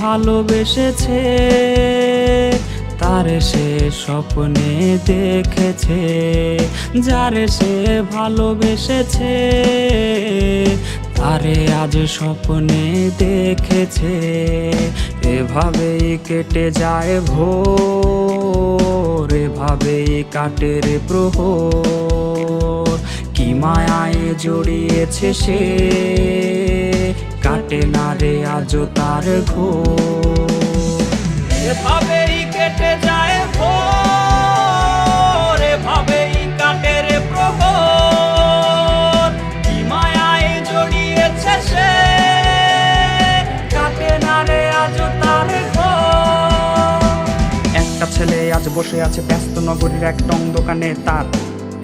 ভালোবেসেছে তারে সে স্বপ্নে দেখেছে, যারে সে ভালোবেসেছে তারে আজ স্বপ্নে দেখেছে। এভাবেই কেটে যায় ভোর, এভাবেই কাটে রে প্রহর। কি মায়ায় জড়িয়েছে সে, কাটে না রে আজও তার ঘোর। এভাবেই কেটে যায় ভোর, এভাবেই কাটে রে প্রহর। কি মায়ায় জড়িয়েছে সে, কাটে না রে আজও তার ঘোর। একটা ছেলে আজ বসে আছে ব্যস্ত নগরীর এক টং দোকানে, তার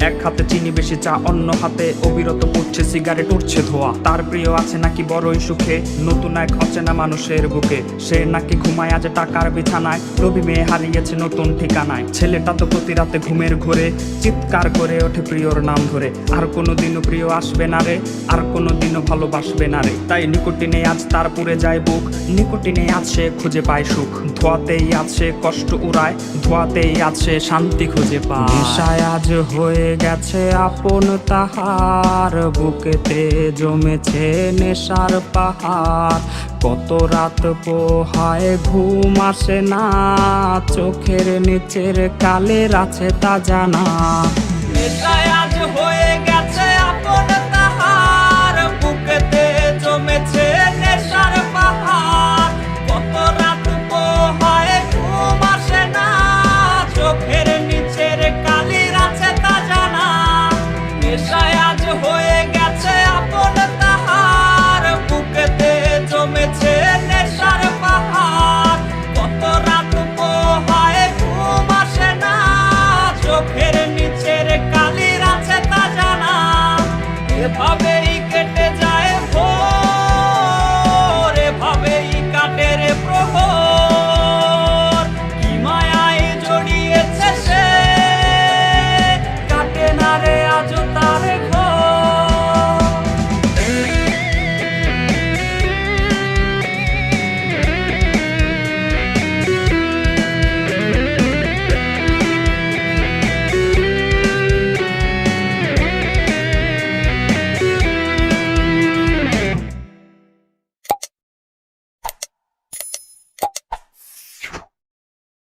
এক হাতে চিনি বেশি চা, অন্য হাতে অবিরত পড়ছে সিগারেট, উঠছে ধোয়া। তার প্রিয় আছে নাকি বড়ই সুখে, নতুন এক অচেনা মানুষের বুকে। সে নাকি ঘুমায় আজ টাকার বিছানায়, রবি মেয়ে হারিয়েছে নতুন ঠিকানায়। ছেলেটা তো প্রতি রাতে ঘুমের ঘোরে চিৎকার করে ওঠে প্রিয়র নাম ধরে। আর কোনোদিনও প্রিয় আসবে না রে, আর কোনোদিনও ভালোবাসবে না রে। তাই নিকটিনে আজ তার পুড়ে যায় বুক, নিকটিনে আজ সে খুঁজে পায় সুখ। ধোয়াতেই আছে কষ্ট উড়ায়, ধোয়াতেই আছে শান্তি খুঁজে পায়। নেশায় আজ হয়ে গেছে আপন তাহার, বুকেতে জমেছে নেশার পাহাড়। কত রাত পোহায় ঘুম আসে না, চোখের নিচের কালের আছে তা জানা। নেশায় আজ